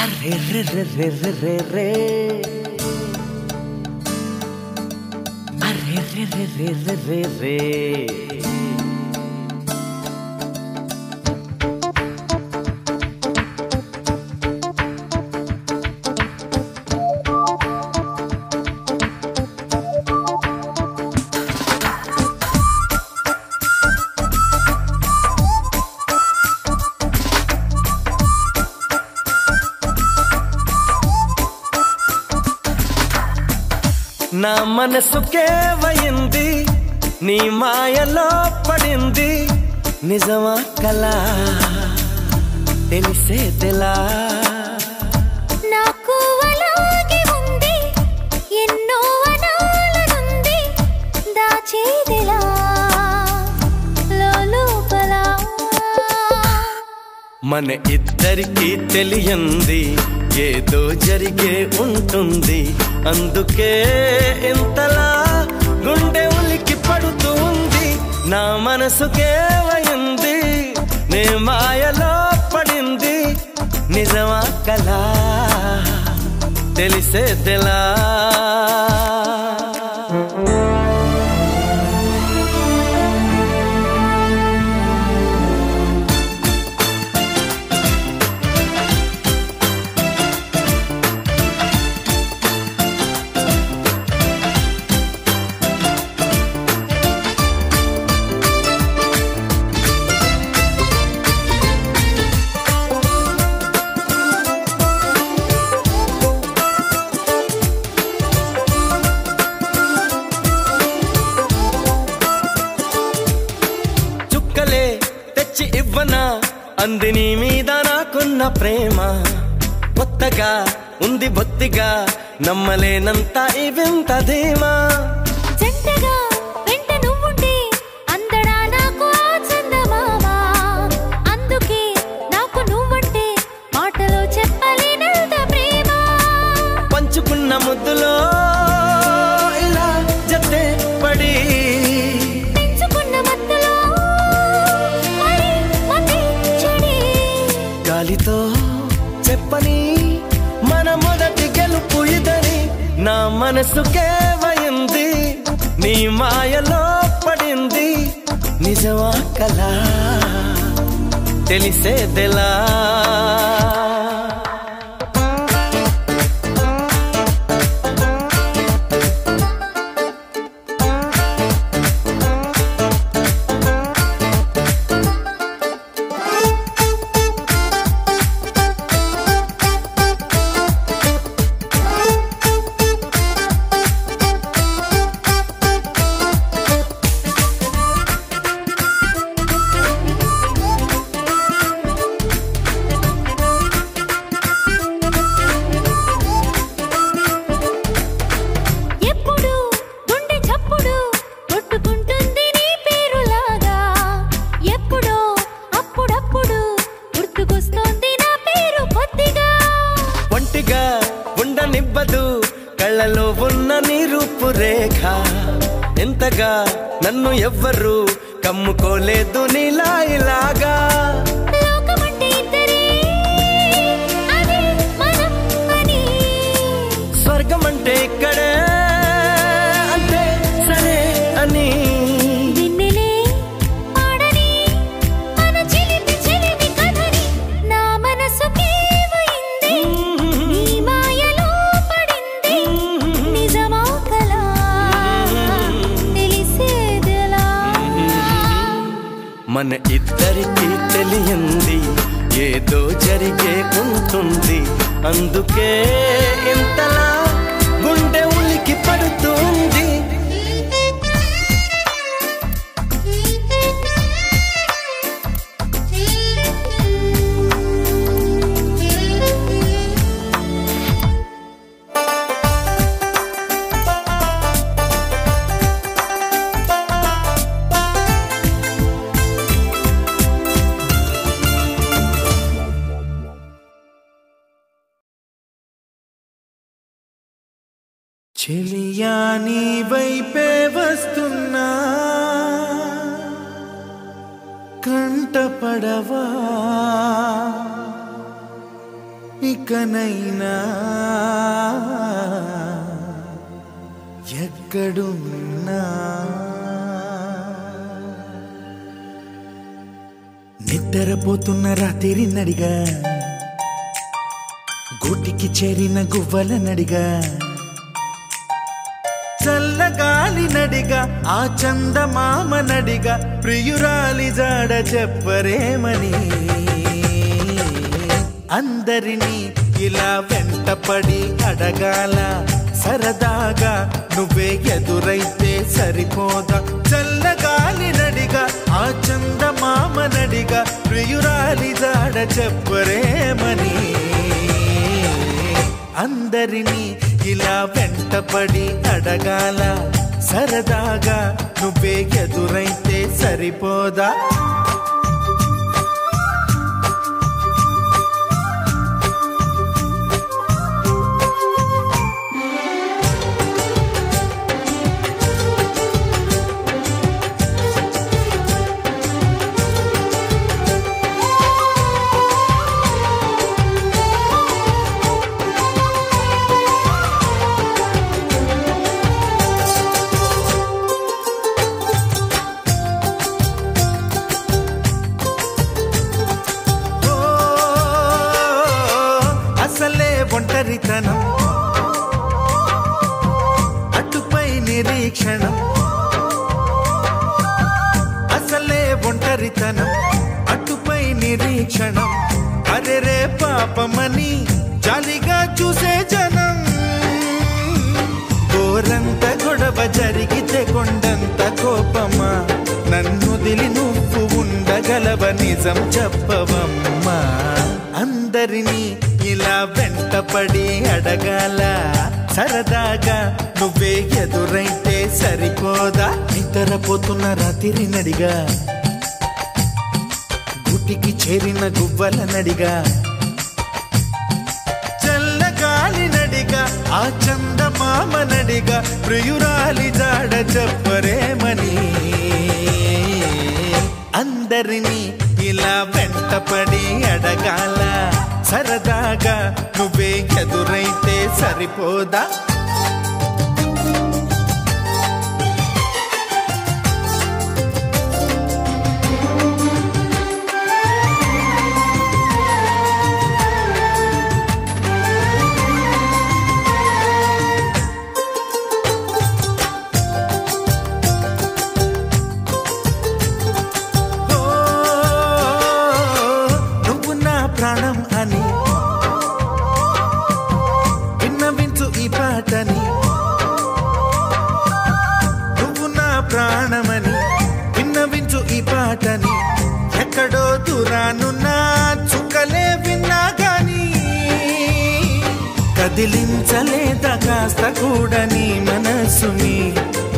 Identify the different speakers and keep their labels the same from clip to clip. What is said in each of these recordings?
Speaker 1: అరే రే రే రే రే రే రే అరే రే రే రే రే రే రే నా మనసుకే వయింది నీ మాయలో పడింది నిజమా కలా తెలిసేదెలా
Speaker 2: నాకు అలాగే ఉంది ఎన్నో అనాలనుంది దాచేదెలా లోపల
Speaker 1: మన ఇద్దరికి తెలియంది ఏదో జరిగే ఉంటుంది అందుకే ఇంతలా గుండె ఉలికి పడుతుంది నా మనసుకే వయింది నీ మాయలో పడింది నిజమా కలా తెలిసేదెలా ఇవ్వనా అంది నీ మీద నాకున్న ప్రేమ కొత్తగా ఉంది బొత్తిగా నమ్మలేనంత ఇవింత ధీమా
Speaker 2: జంటగా వెంట నువ్వుంటే అందడా నాకు ఆ చందమామ అందుకే నాకు నువ్వంటే మాటలో చెప్పలేనంత ప్రేమ
Speaker 1: పంచుకున్న ముద్దులో ఇలా జతే పడి గాలితో చెప్పని మన మొదటి గెలుపు ఇదని నా మనసుకే వయింది నీ మాయలో పడింది నిజమా కలా తెలిసేదెలా ఉండనివ్వదు కళ్ళలో ఉన్న నీ రూపురేఖ ఎంతగా నన్ను ఎవ్వరు కమ్ముకోలేదు నీలా ఇలాగా స్వర్గం అంటే ఇక్కడే అంటే సరే అని మన ఇద్దరికి తెలియంది ఏదో జరిగే ఉంటుంది అందుకే ఇంతలా గుండె ఉలికి పడుతుంది
Speaker 3: చెలియా నీ వైపే వస్తున్నా కంటపడవా ఇకనైనా ఎక్కడున్నా నిద్రపోతున్న రాత్రి నడిగా గూటికి చేరిన గువ్వల నడిగా చల్లగాలి నడిగా ఆ చందమామ నడిగా ప్రియురాలి జాడ చెప్పరేమని అందరినీ ఇలా వెంటపడి అడగాల సరదాగా నువ్వే ఎదురైతే సరిపోదా చల్లగాలి నడిగా ఆ చందమామ నడిగా ప్రియురాలి జాడ చెప్పరేమని అందరినీ ఇలా వెంటపడి అడగాల సరదాగా నువ్వే ఎదురైతే సరిపోదా ఒంటరితనం అటుపై నిరీక్షణం అసలే ఒంటరితనం అటుపై నిరీక్షణం అరెరే పాపమని జాలిగా చూసే జనం గోరంత గొడవ జరిగితే కొండంత కోపమా నన్నుదిలి నువ్వు ఉండగలవ నిజం చెప్పవమ్మా అందరినీ ఇలా వెంటపడి అడగాల సరదాగా నువ్వే ఎదురైతే సరిపోదా నిద్రపోతున్న రాత్రి నడిగా గుటికి చేరిన గువ్వల నడిగా చల్లగాలి నడిగా ఆ చందమామ నడిగా ప్రియురాలి జాడ చెప్పరేమని అందరినీ ఇలా వెంటపడి అడగాల సరదాగా నువ్వే ఎదురైతే సరిపోదా ప్రాణం అని విన్నవించు ఈ పాటని నువ్వు నా ప్రాణమని విన్నవించు ఈ పాటని ఎక్కడో దూరానున్నా చుక్కలే విన్నా గాని కదిలించలేదా కాస్త కూడా నీ మనసుని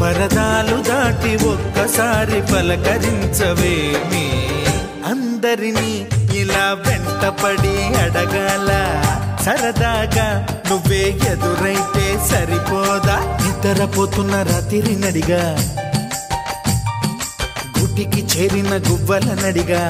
Speaker 3: పరదాలు దాటి ఒక్కసారి పలకరించవేమి అందరినీ ఇలా వెంటపడి అడగాల సరదాగా నువ్వే ఎదురైతే సరిపోదా నిద్రపోతున్న రాత్రి నడిగా గుటికి చేరిన గువ్వల నడిగా